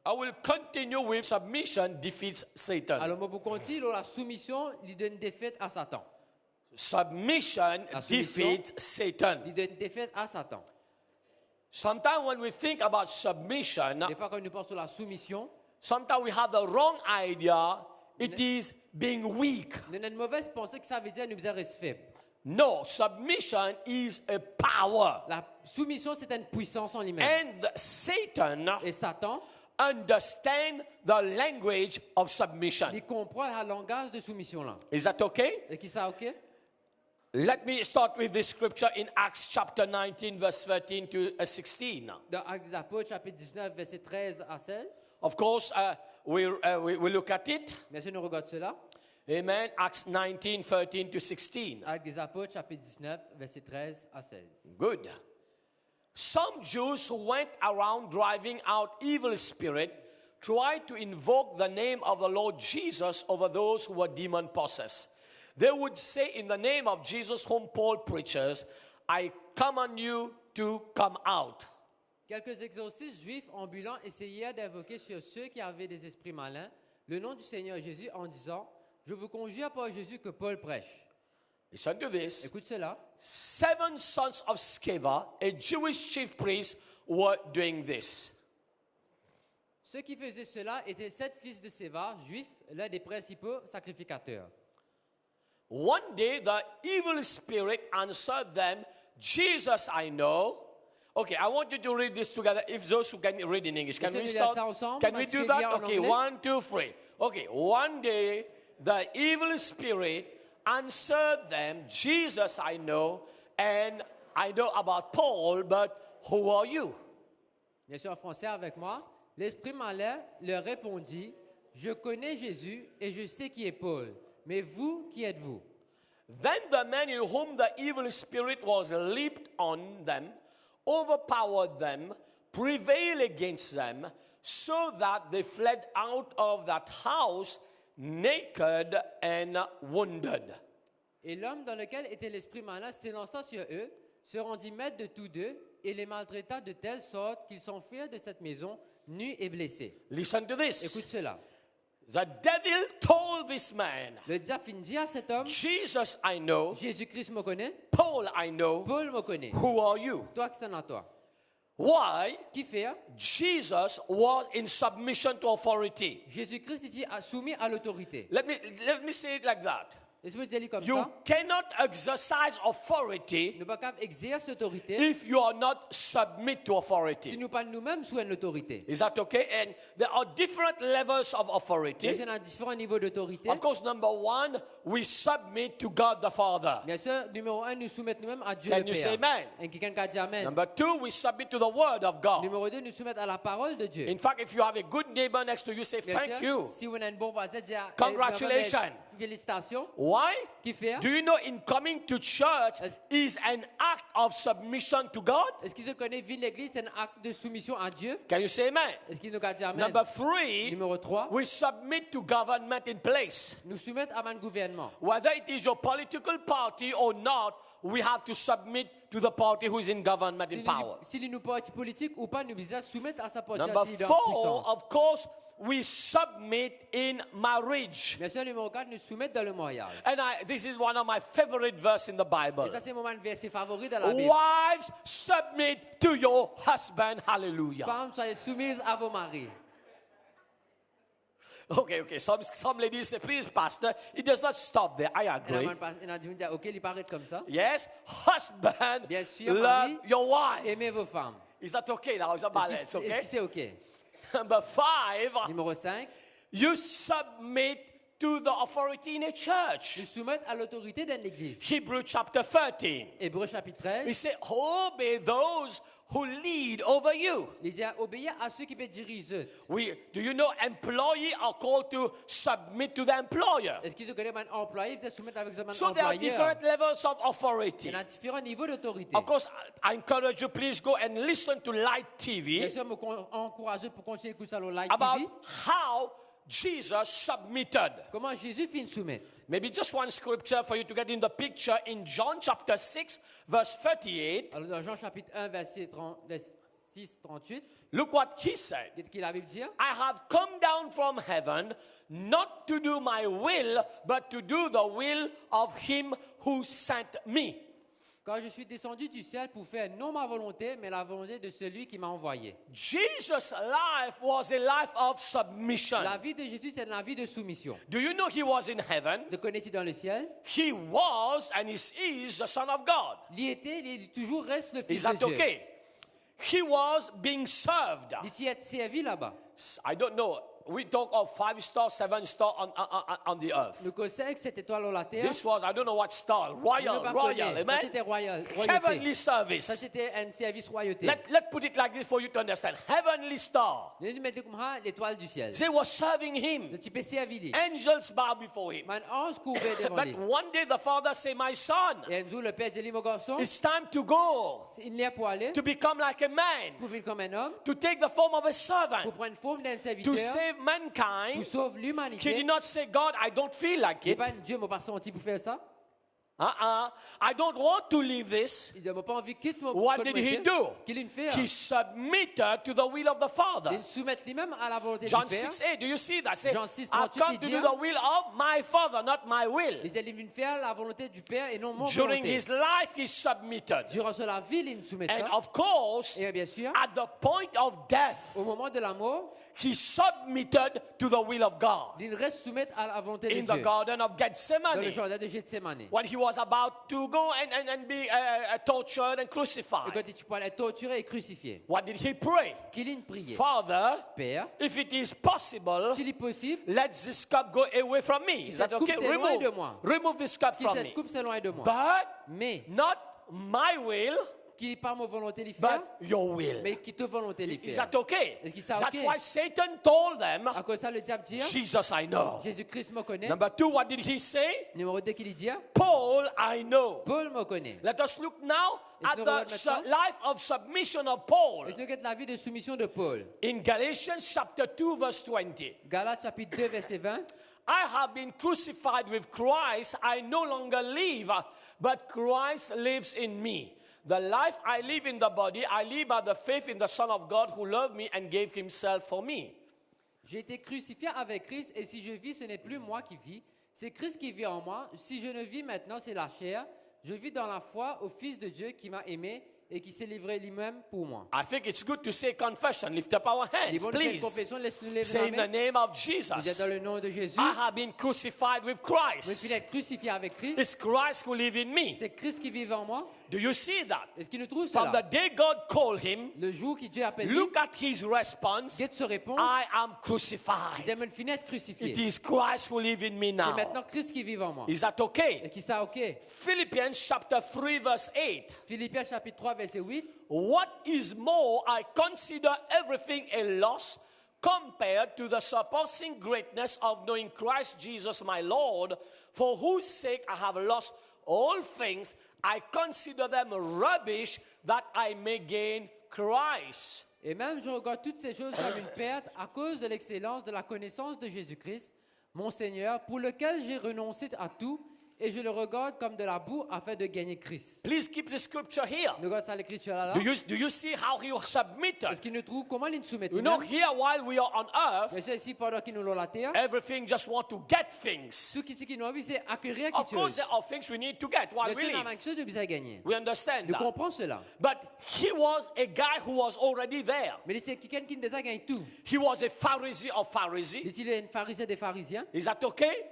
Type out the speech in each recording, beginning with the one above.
I will continue with submission defeats Satan. Alors, moi, pour continuer, la soumission, il donne défaite à Satan. Submission La soumission. defeats Satan. Il donne défaite à Satan. Sometimes when we think about submission, Des fois, quand nous pensons à la soumission, sometimes we have the wrong idea. It is being weak. nous avons une mauvaise pensée que ça veut dire nous sommes faibles. No, submission is a power. La soumission, c'est une puissance en lui-même. And Satan Et Satan, understands the language of submission. il comprend le langage de soumission-là. Is that okay? Et qui ça, OK? Let me start with this scripture in Acts chapter 19, verse 13 to 16. Dans Actes des Apôtres, chapitre 19, verset 13 à 16. Of course, we look at it. Bien sûr, nous regardons cela. Amen. Acts 19, 13 to 16. Actes des Apôtres, chapitre 19, verset 13 à 16. Good. Some Jews who went around driving out evil spirit tried to invoke the name of the Lord Jesus over those who were demon possessed. They would say, in the name of Jesus whom Paul preaches, I command you to come out. Quelques exorcistes juifs ambulants essayaient d'invoquer sur ceux qui avaient des esprits malins le nom du Seigneur Jésus en disant, je vous conjure par Jésus que Paul prêche. Listen to this. Écoute cela. 7 sons of Sceva, a Jewish chief priest, were doing this. Ceux qui faisaient cela étaient 7 fils de Séva, juifs, l'un des principaux sacrificateurs. One day, the evil spirit answered them, Jesus I know. Okay, I want you to read this together. If those who can read in English, can we start? Can we do that? Okay, 1, 2, 3. Okay, one day, the evil spirit answered them, Jesus I know, and I know about Paul, but who are you? Bien sûr, en français avec moi. L'esprit malin leur répondit, je connais Jésus et je sais qui est Paul. Mais vous, qui êtes-vous? Then the man in whom the evil spirit was leaped on them, overpowered them, prevailed against them, so that they fled out of that house naked and wounded. Et l'homme dans lequel était l'esprit malin s'élança sur eux, se rendit maître de tous deux et les maltraita de telle sorte qu'ils s'enfuirent de cette maison nus et blessés. Listen to this. Écoute cela. The devil told this man, Le diable dit à cet homme, Jesus I know, Jésus-Christ me connaît, Paul I know, Paul me connaît. who are you? Toi qui s'en à toi. Why? Qui fait? Jesus was in submission to authority. Jésus-Christ ici a soumis à l'autorité. Let me say it like that. Laisse-moi dire comme You ça. cannot exercise authority Nous ne pouvons pas exercer l'autorité if you are not submit to si authority. nous pas nous-mêmes sous une autorité. Is that okay? And there are different levels of Il authority. y a différents niveaux d'autorité. Of course, number one, we submit to God the Father. Bien sûr, numéro 1, nous soumettons nous-mêmes à Dieu Can le you say Père. amen? Et quelqu'un qui a dit Amen. Number two, we submit to the Word of God. Numéro 2, nous soumettons à la parole de Dieu. In fact, if you have a good neighbor next to you, say Bien thank sûr, you. si vous avez un bon voisin, dis Congratulations. Félicitations. Why? Qui fait? Do you know in coming to church is an act of submission to God? Est-ce qu'ils se connaissent, vivre l'église, c'est un acte de soumission à Dieu? Can you say amen? Est-ce qu'ils nous ont dit Amen? Number three, Numéro 3, we submit to government in place. nous soumettons à un gouvernement. Whether it is your political party or not, we have to submit to the party who is in government in power. Si nous parti politique ou pas, nous devons soumettre à sa Number politique dans four, puissance. of course, we submit in marriage. Bien sûr, numéro 4, nous soumettons dans le mariage. And this is one of my favorite verses in the Bible. Et ça, c'est mon verset favori dans la Bible. Wives, submit to your husband. Hallelujah. Femmes, soyez soumises à vos maris. Okay. Some ladies say, please, Pastor, it does not stop there. I agree. Et on dit, OK, il paraît comme ça. Yes, husband, Bien sûr, love mari, your wife. aimez vos femmes. Is that okay now? Is that balance? Est-ce que Okay. c'est OK? Number 5, Numéro 5, you submit to the authority in a nous church. soumettons à l'autorité d'une église. Hebrews chapter 13. Hébreux chapitre He 13, said, obey those who lead over you. il dit obéir à ceux qui peuvent diriger. Do you know employee are called to submit to the employer? Est-ce qu'ils se connaissent un employé, ils doivent soumettre avec un So there are employeur? different levels of Il authority. y a différents niveaux d'autorité. Of course, I encourage you, please go and listen to Light Bien TV sûr, je encourage pour continuer à écouter ça sur Live about TV. how Jesus submitted. Comment Jésus finit de soumettre. Maybe just one scripture for you to get in the picture in John chapter 6, verse 38. Alors, dans Jean chapitre 1, verset 6, 38, Look what he said. Qu'est-ce qu'il a Bible dire? I have come down from heaven not to do my will, but to do the will of him who sent me. Quand je suis descendu du ciel pour faire non ma volonté, mais la volonté de celui qui m'a envoyé. Jesus' life was a life of submission. La vie de Jésus, c'est la vie de soumission. Do you know he was in heaven? Le connais-tu dans le ciel? He was and is the Son of God. Il était, il toujours reste le Is Fils that de Dieu. okay? He was being served. Il est servi là-bas. I don't know. We talk of 5-star, 7-star on the earth. Le conseil, cette étoile sur la terre. This was, I don't know what star, Je ne royal, pas royal, connais. Ça, amen? c'était royal, Heavenly royauté. service. Ça, c'était un service royauté. Let's put it like this for you to understand. Heavenly star. Nous mettons comme ça l'étoile du ciel. They were serving him. Le type servi lui. Angels bow before him. Un ange courait devant But lui. one day the father said, my son, Et un jour, le père dit, mon garçon, it's time to go, il n'est pour aller, to become like a man, pour vivre comme un homme, to take the form of a pour servant, prendre forme d'un to serviteur, save pour mankind. sauver He l'humanité. did not say, God, I don't feel like Il n'est it. pas Dieu m'a pas senti pour faire ça. I don't want to leave this. Il n'a pas envie quitte mon What did he do? Qu'il fait. He submitted to the will of the Father. Il soumet lui-même à la volonté John du Père. 6:8. Do you see that? Say, Jean 6, I've 38, come il to dit, do the will of my Father, not my will. Il dit, il vient faire la volonté du Père et non mon During volonté. his life, he submitted. Durant la vie, il soumet And ça. of course, Et bien sûr, at the point of death, au moment de la mort, he submitted to the will of God. il reste soumet à la volonté de In the Dieu. Garden of Dans le Gethsemane, jardin de Gethsemane. when he was about to go and be tortured and Et crucified, quand tu peux être torturé et crucifié, what did he pray? qu'il ait une prière. Father, Père, if it is possible, s'il est possible, let this cup go away from me. Is that cette coupe okay? s'éloigne de moi. Remove this cup que from cette me. coupe s'éloigne de moi. But Mais, not my will, qu'il n'est pas ma volonté de faire, but your will. mais qu'il te volonté de Is faire. that okay? Est-ce que c'est That's okay? why Satan told them, À cause de ça, le diable dit, Jesus I know. Jésus-Christ me connaît. Number 2, what did he say? Numéro 2, qu'il dit, Paul I know. Paul me connaît. Let us look now at Est-ce que nous the regardons life of submission of Paul. Et je regarde la vie de soumission de Paul. In Galatians chapter 2 verse 20. Galates chapitre 2, verset 20. I have been crucified with Christ. I no longer live, but Christ lives in me. The life I live in the body, I live by the faith in the Son of God who loved me and gave himself for me. J'ai été crucifié avec Christ et si je vis, ce n'est plus moi qui vis, c'est Christ qui vit en moi. Si je ne vis maintenant, c'est la chair. Je vis dans la foi au Fils de Dieu qui m'a aimé et qui s'est livré lui-même pour moi. I think it's good to say confession. Lift up our Il est hands, bon de faire une please. confession, laisse-nous lever Say in la the main. name of Vous êtes Jesus. dans le nom de Jésus. I have been crucified with Je Christ. suis être crucifié avec Christ. It's Christ who lives in me. C'est Christ qui vit en moi. Do you see that? Est-ce qu'il nous trouve From the cela? day God called him, Le jour que Dieu appelle lui, look at his response. Dieu se répond, I am il crucified. dit, fini d'être crucifié. It is Christ who lives in me C'est now. maintenant Christ qui vit en moi. Is that okay? Est-ce qu'il ça ok? Philippians chapter 3 verse 8. Philippiens chapitre 3, verset 8. What is more, I consider everything a loss compared to the surpassing greatness of knowing Christ Jesus my Lord, for whose sake I have lost all things. I consider them rubbish that I may gain Christ. Et même je regarde toutes ces choses comme une perte à cause de l'excellence de la connaissance de Jésus-Christ, mon Seigneur, pour lequel j'ai renoncé à tout, et je le regarde comme de la boue afin de gagner Christ. Please keep the scripture here. Nous regardons ça l'écriture là. Do you see how he was submitted? Est-ce qu'il nous trouve comment il nous soumet? You know, here while we are on earth, Mais c'est ici pendant qu'il nous l'a la terre. everything just want to get things. Ceux qui nous envie, c'est acquérir Of quelque course, chose. there are things we need to get while Mais we c'est la live. même chose de besoin gagner. We understand Nous that. comprenons cela. But he was a guy who was already there. Mais c'est quelqu'un qui déjà gagne tout. He was a Pharisee of Pharisees. Il est un pharisien des pharisiens. Is that okay?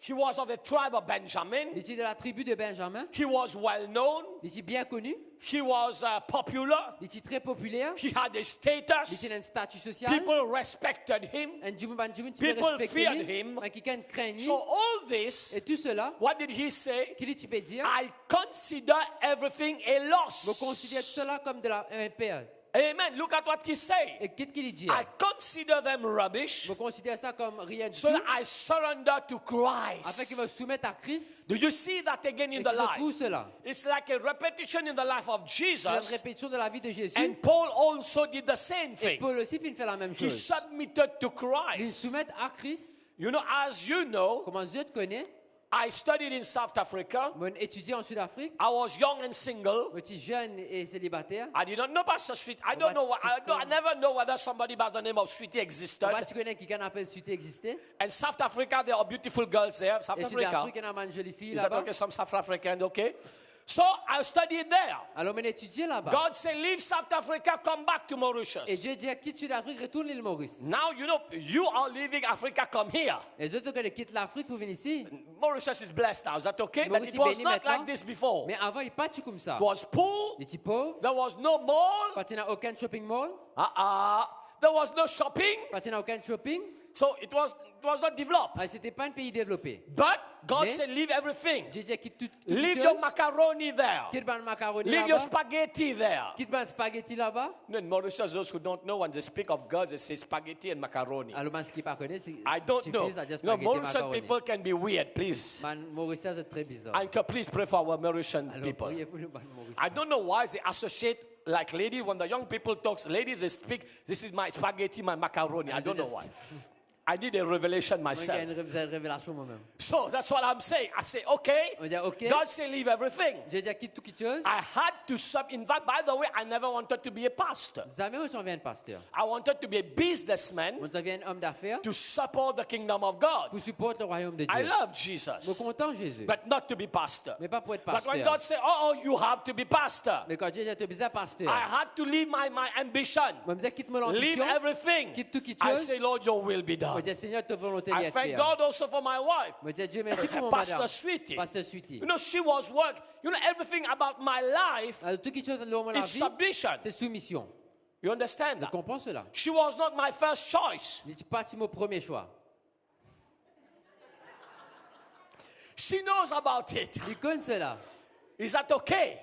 He was of the tribe of Benjamin. Il est de la tribu de Benjamin. He was well known. Il est bien connu. He was popular. Il est très populaire. He had a Il status. a un statut social. People respected him. People feared him. Quelqu'un craint lui. So all this, Et tout cela, what did he say? qu'il tu peux dire, I consider everything a vous loss. considérez cela comme de un père. Amen. Look at what he said. Et qu'est-ce qu'il dit? I consider them rubbish Vous considérez ça comme rien du so tout, that I surrender to afin qu'il Christ. va se soumettre à Christ. Do you see that again Et in qu'il the se trouve life? cela. It's like a repetition in the life of C'est une Jesus. répétition de la vie de Jésus. And Paul also did the same Et thing. Paul aussi fait la même He chose. submitted to Il Christ. soumet à Christ. You know, as you know, Comment Dieu te connaît, I studied in South Africa. J'ai étudié en Sud-Afrique. I was young and single. J'étais jeune et célibataire. I did not know Pastor Sweet. I don't know. I never know whether somebody by the name of Sweetie existed. Tu connais quelqu'un qui appelle Sweetie existait? And South Africa, there are beautiful girls there. South Et Africa. Sud-Afrique, il y a une jolie fille Is that là-bas. okay? Some South African, okay? So I studied there. Alors, j'ai étudié là-bas. God said, leave South Africa, come back to Et Mauritius. Dieu dit, quitte Sud-Afrique, retourne l'île Maurice. Now, you know, you are leaving Africa, come here. Les autres qui quittent l'Afrique pour venir ici. Mauritius is blessed now. Is that okay? But Maurice it est was béni not maintenant. like this before. Mais avant, il pas comme ça. It was poor. Il était pauvre. There was no mall. Quand il n'y a aucun shopping mall. There was no shopping. Quand il n'y a aucun shopping. So it was not developed. C'était pas un pays développé. But God Mais said, leave everything. Dieu dit, quitte tout. Leave your macaroni there. Quitte le macaroni Leave your là-bas. spaghetti there. Quitte le spaghetti là-bas. No, in Mauritius, those who don't know, when they speak of God, they say spaghetti and macaroni. Alors, ce qui pas connaît, c'est I don't know. No, Mauritian macaroni. people can be weird, please. Mauritiens, c'est très bizarre. Anchor, please pray for our Mauritian Alors, people. priez pour le Mauricien. I don't know why they associate like ladies, when the young people talk, ladies, they speak, this is my spaghetti, my macaroni. I don't know why. I did a revelation Moi, j'ai myself. une révélation moi-même. So that's what I'm saying. I say, okay. On dit, OK. God said, leave everything. Dieu dit, quitte toute chose. I had to in fact, by the way, I never wanted to be a pastor. Jamais on devient pasteur. I wanted to be a businessman On devient un homme d'affaires to support the kingdom of God. pour supporter le royaume de I Dieu. love Je Jesus, content Jésus. but not to be pastor. Mais pas pour être But when pasteur. God said, oh, you have to be pastor, Mais quand Dieu dit, tu es besoin pasteur. I had to leave my ambition, Moi, je me dis, quitte mon leave ambition. everything. Quitte tout, quitte I chose. say, Lord, your will be Moi, done. je dis, Seigneur, ta volonté I est thank faite. God also for my wife, Moi, je dis, Dieu, merci pour mon Pastor madame. Sweetie. Pasteur Sweetie. You know, she was work. You know, everything about my life Alors, tout qui chose dans la is vie, submission. c'est soumission. You understand Je that? comprends cela. She was not my first choice. Je ne suis pas mon premier choix. She knows about it. Il connaît cela. Is that okay?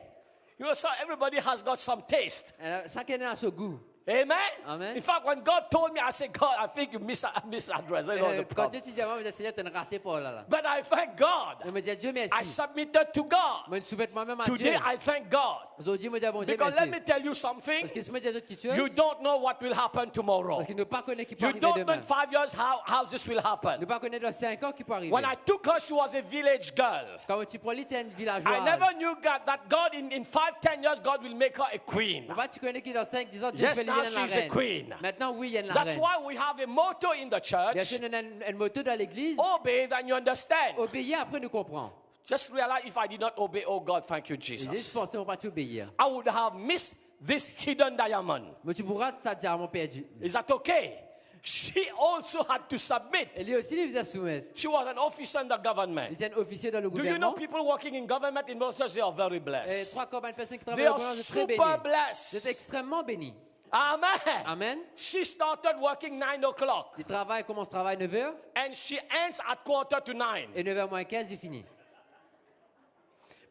You know, so everybody has got some taste. Alors, chacun a son goût. Amen? Amen. In fact, when God told me, I said, God, I think you misaddressed. That was the Quand Dieu problem. te dit, moi, je dis, Seigneur, tu as raté pour là. But I thank God. Je me dis, Dieu, I merci. submitted to God. Moi, je soumets moi-même à Dieu. Today, I thank God. Aujourd'hui, je me dis, bon Dieu, Because let me merci. tell you something. Parce que si je me dis quelque chose, You don't know what will happen tomorrow. parce qu'il ne pas connaît qui peut You arriver don't know demain. in 5 years how this will Ne happen. pas connaître dans 5 ans qui peut arriver. When I took her, she was a village girl. Quand tu prends l'île, tu es une I villageoise. never knew God, that God in 5-10 years, God will make her a queen. Mais tu connais qui dans 5-10 ans, Dieu Yes, peut now l'élever la she's a reine. queen. Maintenant, oui, il y a une That's reine. why we have a motto in the Bien church. sûr, on a une moto dans l'église. Obey, then you understand. Obéir, après, nous comprend. Just realize if I did not obey, oh God, thank you, Et je Jesus. pensais, on va pas obéir. I would have missed this hidden diamond. Mais tu pourras ça diamant perdu. Is that okay? She also had to submit. Et lui aussi, il faisait soumettre. She was an officer in the Il government. était un officier dans le Do you know gouvernement. people working in government in Mauritius, they are very Et blessed. 3 combien de personnes qui They travaillent au are gouvernement, c'est très béni. super Vous êtes blessed. extrêmement béni. Amen. Amen. She started working 9 o'clock Il travaille, commence travail 9h. and she ends at 8:45. Et 9h moins 15, il finit.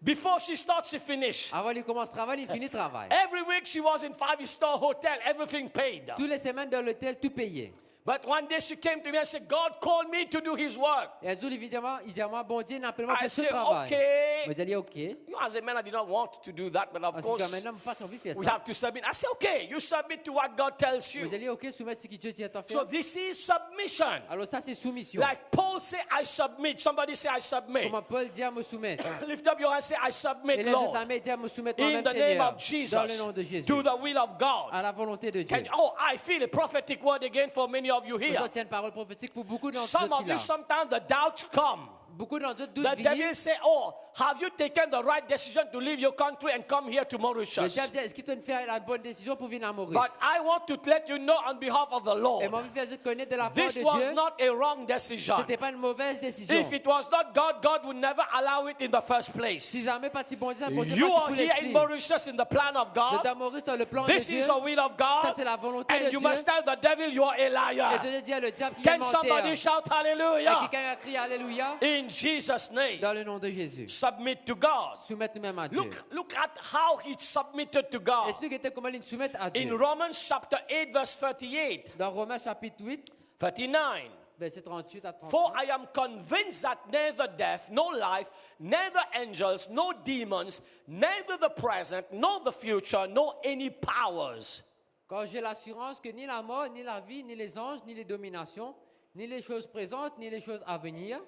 Before she starts, she finishes. Avant, il commence travail, il finit travail. Every week she was in 5-star hotel, everything paid. Toutes les semaines dans l'hôtel, tout payé. But one day she came to me and said, God called me to do his work. Et un jour, évidemment, il dit à moi, bon Dieu, n'appelle-moi I pour ce said, travail. okay. Moi, j'ai dit, OK. You know, as a man, I did not want to do that, but of Parce que course, maintenant, pas envie de faire we ça. have to submit. I said, okay, you submit to what God tells Moi, you. j'ai dit, OK, soumettre ce que Dieu dit à toi So faire. this is submission. Alors ça, c'est soumission. Like Paul said, I submit. Somebody say, I submit. Comment Paul dit à me soumettre. Lift up your hand, say, I Et submit, les Lord. autres armées disent à me soumettre In moi-même, the name Seigneur. of Jesus. Dans le nom de Jésus. To the will of God. À la volonté de Dieu. Oh, I feel a prophetic word again for many of you Nous here. sortons une parole prophétique pour beaucoup d'entre Some eux of qui you, là. sometimes the doubts come. Beaucoup d'entre eux The doutent devil venir. say, oh, have you taken the right decision to leave your country and come here to Le Mauritius? diable dit, est-ce qu'il t'a fait la bonne décision pour venir à Maurice? But I want to let you know on behalf of the Et Lord, moi, je veux connaître de la part this de was Dieu. not a wrong decision. C'était pas une mauvaise décision. If it was not God, God would never allow it in the first Si place. jamais pas si bon Dieu, bon Dieu, You pas are si here in pour les Mauritius in the plan of de God. dans Maurice dans le plan de This Dieu. is the will of Ça, God. c'est la volonté And de you Dieu. must tell the devil you are a Et liar. je dis à le diable, il est Can somebody menteur. shout Et hallelujah? quelqu'un a crié Alléluia In Jesus' name. dans le nom de Jésus. Submit to God. Soumettre nous-mêmes à Dieu. Look at how he submitted to God. Est-ce que tu comment il soumettre à In Dieu? Romans chapter 8, verse 38, Dans Romains chapitre 8, 39. verset 38 à 30. For I am convinced that neither death, nor life, neither angels, nor demons, neither the present, nor the future, nor any powers. Quand j'ai l'assurance que ni la mort, ni la vie, ni les anges, ni les dominations, ni les choses présentes, ni les choses à venir,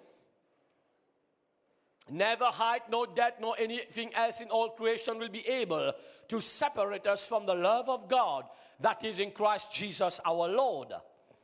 Never height, no depth, nor anything else in all creation will be able to separate us from the love of God that is in Christ Jesus our Lord.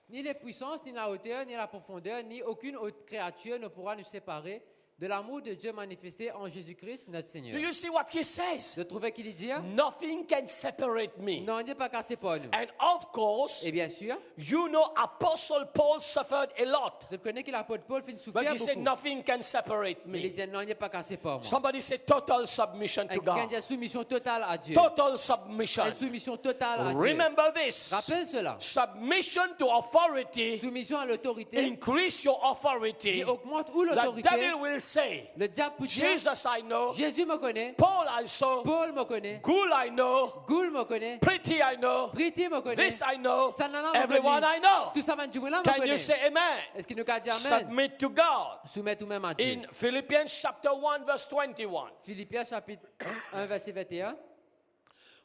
Ni les puissances, ni la hauteur, ni la profondeur, ni aucune autre créature ne pourra nous séparer de l'amour de Dieu manifesté en Jésus-Christ, notre Seigneur. Do you see what he says? Vous trouvez qu'il dit? Nothing can separate me. Non, il n'est pas cassé pour nous. And of course, Et bien sûr, you know Apostle Paul suffered a lot. je connais que l'apôtre Paul fait une But souffrance he said beaucoup. nothing can separate Il me. dit non, il n'est pas cassé pour moi. Somebody said total submission to Quelqu'un God. dit soumission totale à Dieu. Total submission. Une soumission totale à Dieu. Remember this. Rappelle cela. Submission to authority Soumission à l'autorité increase your authority. qui augmente ou The l'autorité. devil will say, Le diable peut dire, Jesus I know, Jésus me connaît, Paul I saw, Paul me connaît, Gul I know, Goul me connaît, Pretty I know, Priti me connaît, this I know, Sanana me everyone connaît. I know. Tout ça, Manjumula me Can you connaît. say amen? Est-ce qu'il nous a dit Amen? Submit to God. Soumettre tout même à Dieu. In Philippians chapter 1 verse 21. Philippiens chapitre 1 verset 21.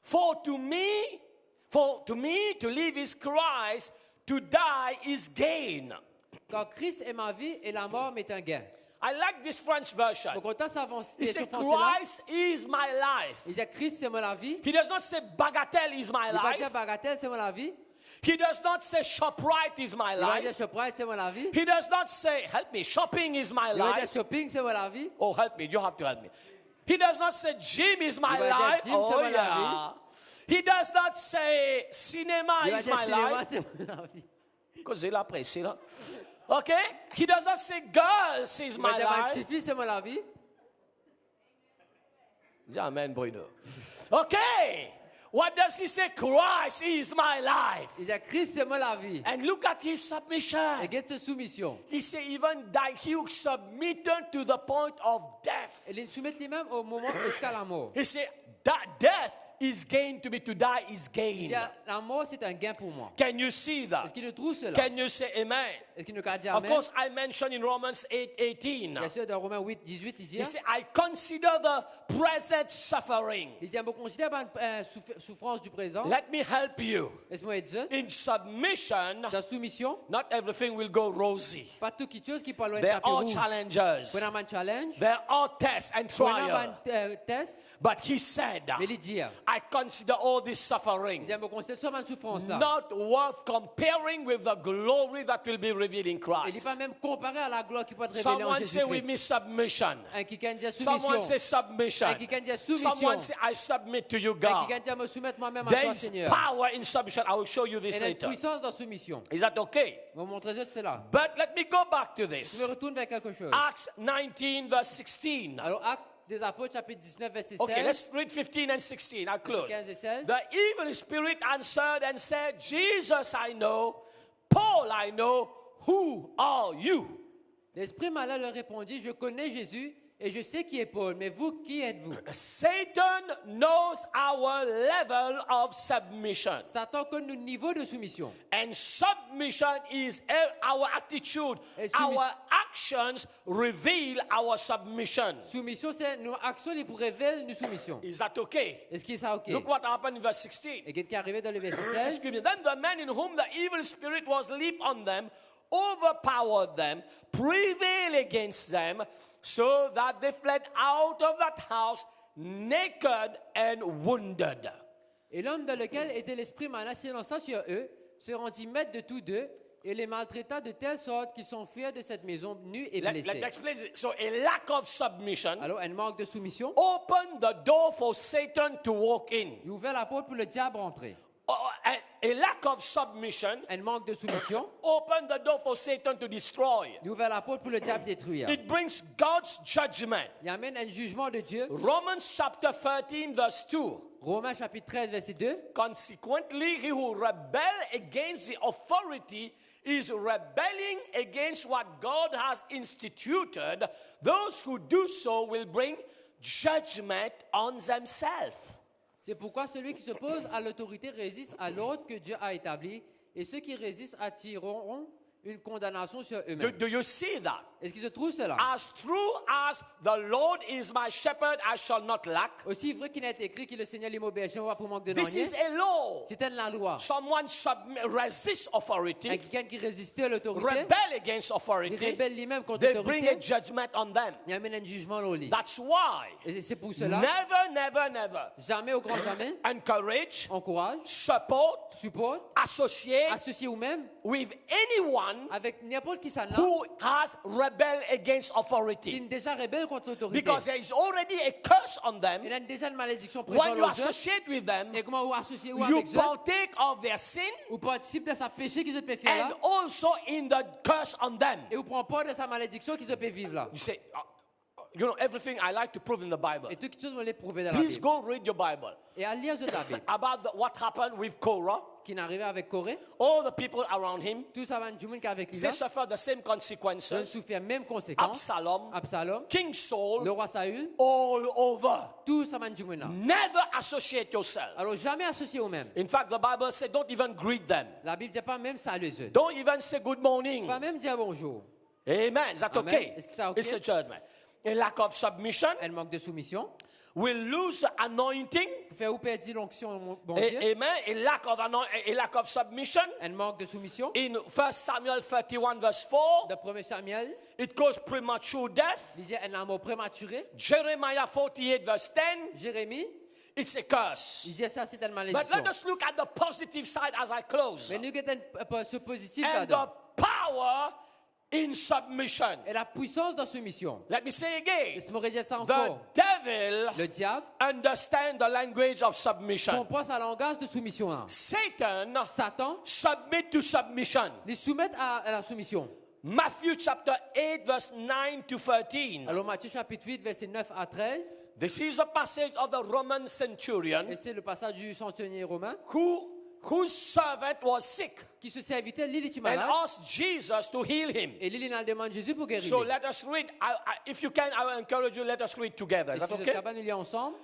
For to me to live is Christ, to die is gain. Car Christ est ma vie et la mort m'est un gain. I like this French version. Donc, quand ça avance, He sur said, français-là, Christ is my life. il dit Christ c'est la vie. He does not say bagatelle is my Il va dire life. bagatelle c'est la vie. He does not say ShopRite is my Il va dire life. Shoprite c'est la vie. He does not say, help me, shopping is my Il va dire life. shopping c'est la vie. Oh, help me, you have to help me. He does not say gym is my Il va dire life. gym, Oh, c'est ma yeah. He does not say cinema Il va is dire my cinéma life. c'est la vie. Cause il a pressé là. Okay? He does not say girls is Il va my dire ma life. petite fille c'est la vie. Dis amen, Bruno. Okay. What does he say? Christ is my life. Il dit Christ c'est la vie. And look at his submission. Et regarde cette soumission. He said even that he submitted to the point of death. Il soumet lui-même au moment jusqu'à la mort. He said that death is gain to me, to die is Il gain. dit la mort c'est un gain pour moi. Can you see that? Est-ce qu'il nous trouve cela? Can you say amen? Est-ce qu'il nous a dit Of Amen? course, I mentioned in Romans 8:18. Bien sûr, dans Romains 8, 18, il dit, He said, I consider the present suffering. il dit, on considère la souffrance du présent. Let me help you. Laisse-moi être jeune. In submission, Dans soumission, not everything will go rosy. pas tout quelque chose qui parle loin de There tapis are rouge. challenges. Pour un challenge, There are tests and pour trials. un test, But he said, mais il dit, I consider all this il suffering dit, on considère seulement une souffrance. not worth comparing with the glory that will be revealed in Il n'est Christ. pas même comparé à la gloire qui peut être révélée en Someone say with Jésus-Christ. me submission. Un qui dit Someone say soumission. submission. Un qui dit soumission. Someone say I submit to you, Un God. qui dit me soumettre moi-même à There toi, is Seigneur. power in submission. I will show you Et this il y a une later. puissance dans soumission. Is that okay? Je vais vous montrer cela. But let me go back to Je this. me retourne vers quelque chose. Acts 19 verse 16. Alors, Actes des Apôtres, chapitre 19, verset 16. Okay, let's read 15 and 16. I'll close. 15 et 16. The evil spirit answered and said, Jesus I know, Paul I know, who are you? L'esprit malin leur répondit, je connais Jésus et je sais qui est Paul, mais vous, qui êtes-vous? Satan knows our level of submission. Satan connaît notre niveau de soumission. And submission is our attitude. Et Our actions reveal our submission. Soumission, c'est nos actions qui révèlent nos soumissions. Is that okay? Est-ce que ça OK? Look what happened in verse 16. Et qu'est-ce qui est arrivé dans le verset 16? Excuse me. Then the man in whom the evil spirit was leaped on them, overpowered them, prevailed against them, so that they fled out of that house naked and wounded. Et l'homme dans lequel était l'esprit malin s'élança sur eux, se rendit maître de tous deux, et les maltraita de telle sorte qu'ils s'enfuirent de cette maison nus et Let blessés. me explain this. So a lack of submission Alors, un manque de soumission. opened the door for Satan to walk in. Il ouvert la porte pour le diable rentrer. A lack of submission Un manque de soumission. opened the door for Satan to destroy. Il ouvert la porte pour le diable détruire. It brings God's judgment. Il amène un jugement de Dieu. Romans chapter 13 verse 2. Romains chapitre 13, verset 2. Consequently, he who rebels against the authority is rebelling against what God has instituted. Those who do so will bring judgment on themselves. C'est pourquoi celui qui s'oppose à l'autorité résiste à l'ordre que Dieu a établi, et ceux qui résistent attireront une condamnation sur eux-mêmes. Do you see that? Est-ce qu'ils se trouvent cela? As true as the Lord is my shepherd, I shall not lack. Aussi vrai qu'il est écrit que le Seigneur est mon berger, on va pour manque de This rien. is a law. C'était la loi. Someone resists authority, Quelqu'un qui résistait à l'autorité, rebel against il authority, rebelle lui-même contre they bring a l'autorité, judgment on them. il amène un jugement au lit. That's why Et c'est pour cela, never jamais au grand jamais, encourage, encourage, support, support, associate associé ou même with anyone avec n'importe qui ça n'a, who has rebelled against qui authority. est déjà rebelle contre l'autorité. Because there is already a curse on them. Il a déjà une malédiction présente When you aux eux. associate with them, Et comment vous associez ou you avec eux, partake of their sin ou participe de sa péché qui se peut faire and là, also in the curse on them. et vous prenez part de sa malédiction qui se peut vivre là. You say, you know, everything I like to prove in the Bible. Et toutes choses, on les prouver dans la Please Bible. go read your Bible Et à lire de la Bible, about what happened with Korah. qui n'arrivait avec Corée, All the people around him, tous avant du monde qu'avec lui, they suffered the same ils consequences. souffrirent même conséquences. Absalom, King King Saul, le roi Saül, all over. tous avant du monde là. Never associate yourself. Alors jamais associés aux mêmes. In fact, the Bible says don't even greet them. La Bible dit pas même salut eux. Don't even say good morning. Pas même dire bonjour. Amen. Is that Amen. okay? Est-ce que ça okay? It's a judgment. A lack of submission Elle manque de soumission. will lose anointing. Pour faire ou perdre l'onction bon Dieu. Amen. A lack of submission. Elle manque de soumission. In 1 Samuel 31 verse 4, De 1 Samuel, it caused premature death. il dit un amour prématuré. Jeremiah 48 verse 10, Jérémie, it's a curse. il dit ça c'est une But malédiction. let us look at the positive side as I close. Mais nous avons ce positif And là-dedans. the power in submission. Et la puissance dans soumission. Let me say again. Laisse-moi redire ça The encore. devil Le diable understands the language of submission. comprend sa langage de soumission là. Satan Satan submit to submission. les soumet à la soumission. Matthew chapter 8 verse 9 to 13. Alors Matthieu chapitre 8 verset 9 à 13. This is a passage of the Roman centurion Et c'est le passage du centenier romain whose servant was sick qui se servitait l'île est and malade. asked Jesus to heal him. Et l'île il demande Jésus pour guérir. So let us read. If you can, I will encourage you. Let us read together. Et Is that si vous êtes okay? capable de lire ensemble.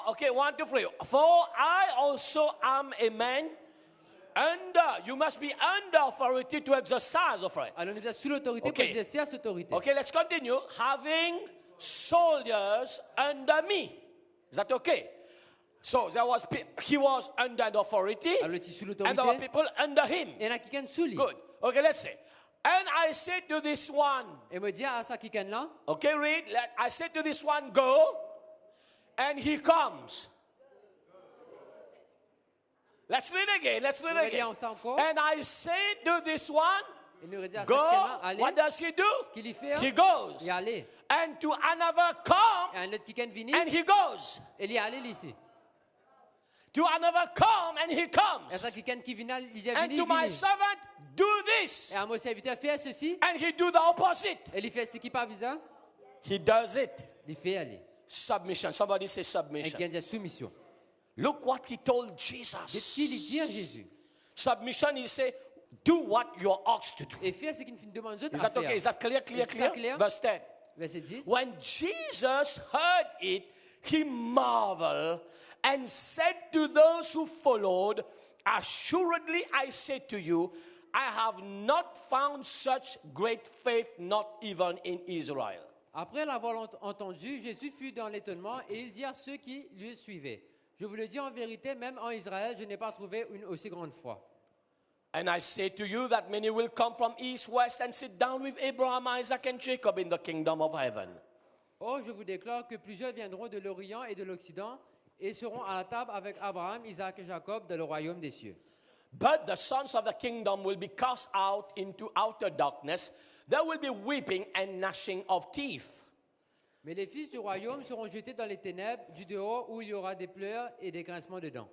Okay, 1, 2, 3. For I also am a man you must be under authority to exercise authority. Alors nous sommes sous l'autorité Okay. pour exercer cette autorité. Okay, let's continue. Having soldiers under me. Is that okay? So he was under the authority, Alors il est sous and there were l'autorité. people under him. Et il y en a quelqu'un sous lui. Good. Okay, let's say. And I said to this one, Et me dit à ça quelqu'un là. okay, read. I said to this one, go, and he comes. Let's read again. Let's read Nous again. relisons ça encore. And I said to this one, Et nous redit à ça go. quelqu'un là. Allez. What does he do? Qu'il y fait. He goes. Il allait. And to another come, Et un autre quelqu'un venu. and he goes. Et il y allait ici. To another come, and he Et comes. ça quelqu'un qui vient il dit And venu. to my servant, do this. Et à mon serviteur fait ceci. And he do the opposite. Et il fait ce qui pas besoin. He does it. Il fait aller. Submission. Somebody say Et submission. qui dit soumission. Look what he told C'est Jesus. ce qu'il dit à Jésus. Submission, he say, do what you're asked to do. Et faire ce qu'il nous demande Is à that okay? Is faire. that clear, clear, Is that clear? clear? Verse 10. Verset 10. When Jesus heard it, he marveled and said to those who followed, assuredly I say to you, I have not found such great faith, not even in Israel. Après l'avoir entendu, Jésus fut dans l'étonnement et il dit à ceux qui lui suivaient, je vous le dis en vérité, même en Israël, je n'ai pas trouvé une aussi grande foi. And I say to you that many will come from east, west, and sit down with Abraham, Isaac, and Jacob in the kingdom of heaven. Or, je vous déclare que plusieurs viendront de l'Orient et de l'Occident et seront à la table avec Abraham, Isaac et Jacob dans le royaume des cieux. But the sons of the kingdom will be cast out into outer darkness. There will be weeping and gnashing of teeth. Mais les fils du royaume seront jetés dans les ténèbres du dehors où il y aura des pleurs et des grincements de dents.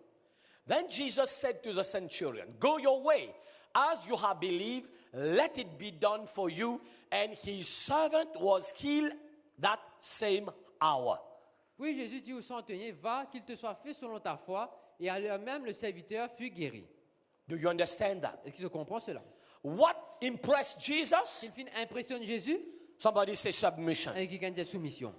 Then Jesus said to the centurion, go your way, as you have believed, let it be done for you. And his servant was healed that same hour. Puis Jésus dit au centenier, va, qu'il te soit fait selon ta foi, et à l'heure même le serviteur fut guéri. Do you understand that? Est-ce qu'il se comprend cela? What impressed Jesus? S'il impressionne Jésus, Somebody say submission. et qui gagne sa soumission.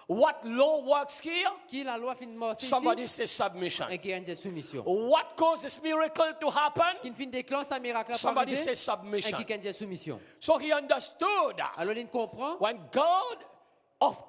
What law works here? Qui la loi finalement Somebody say submission. et qui a une soumission. What causes miracle to happen? Qui fin déclenche un miracle pour Somebody arriver say et submission. qui a une soumission. So he understood Alors il comprend. when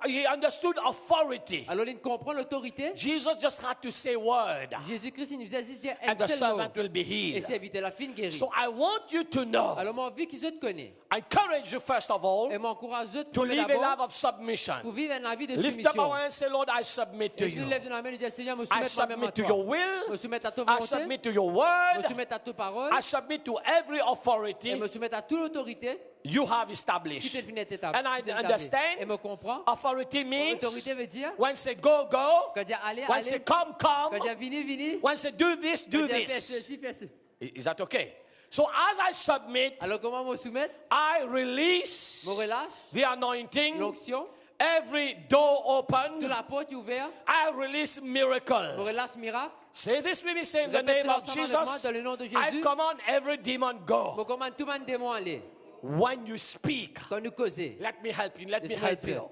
he understood authority. Alors il comprend l'autorité. Jesus just had to say a word Jésus-Christ il nous a juste dit un and the seul servant mot. will be Et healed. serviteur la fin guérie. So I want you to know, Alors mon vie qui je te connais. I encourage you first of all Et m'encourage de to live a life of submission. pour vivre un vie de Lift up soumission. our hand and say, Lord, I submit to Et je nous you. lève de la main et dis Seigneur, me I soumettre moi-même à submit to toi. your will. Me soumettre à ta I volonté. submit to your Me word. soumettre à ta parole. I submit to every Et authority me soumettre à toute l'autorité you have qui established. te finit établie. And I Et understand me comprend. authority means Autorité veut dire when say go, go. quand il y a aller, When say aller. come, Quand il y come. a vini, vini. When say do this, Quand do il y a fais this. ceci, fais ceci. Is that okay? So as I submit, Alors comment me soumettre? I release Me relâche. the anointing. L'onction. Every door Toute open, la porte est ouverte. I release Me miracle. relâche miracle. Say this with me, say in the Répète name cela of ensemble avec moi, Jesus. dans le nom de I Jésus. command every demon Me go. commande tout le monde démon aller. When you speak, Quand nous causer. let me help you. Let me Laisse-moi help être. you.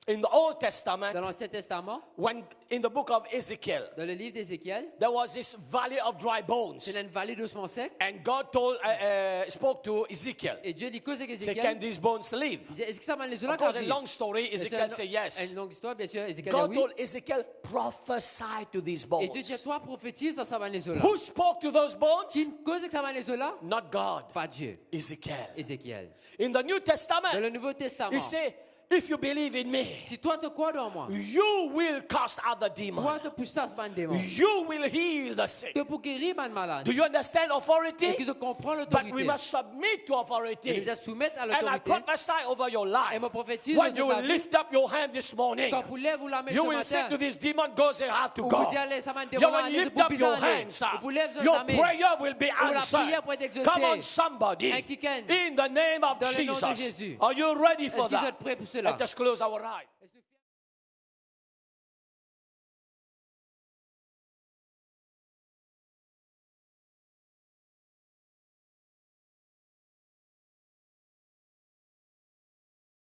In the Old Dans Testament, l'Ancien Testament, when in the book of Ezekiel, dans le livre d'Ézéchiel, there was this valley of dry bones, c'est une vallée d'ossements secs. and God spoke to Ezekiel. Et Dieu dit cause avec Say, can Ézéchiel. these bones live? Il dit, est-ce que ça va les Of course, a long story. Et c'est Ezekiel say yes. une longue histoire, bien sûr. Ézéchiel dit God oui. told Ezekiel, prophesy to these Et Dieu dit, bones. toi prophétise, ça va les là. Who spoke to those bones? Qui cause que ça va les là? Not God, Pas Dieu. Ezekiel. Ézéchiel. In the New Dans Testament, le Nouveau Testament, he say, if you believe in me, si toi te crois dans moi, you will cast out the toi demon. te puissance ban démon, You will heal the sick. te pour guérir ban malade. Do you understand authority? Et que je comprends But we l'autorité. must submit to Et authority. nous devons soumettre à And I l'autorité. prophesy over your Et life. me prophétise When sur you ta will vie. lift up your hand this morning, Quand vous lèvez vous la main you ce will say matin, to this demon, go, they have to ou go. vous dites, allez, ça va You démon will aller, lift vous up pouvez your aller. hands. Vous lèvez Your ta main. prayer will be Ou la answered. prière pour être exaucée. Come on, somebody. Un qui gagne. In the name of Dans le nom de Jesus. Jésus. Are you ready for Est-ce que vous that? êtes prêts pour cela? Let us close our eyes.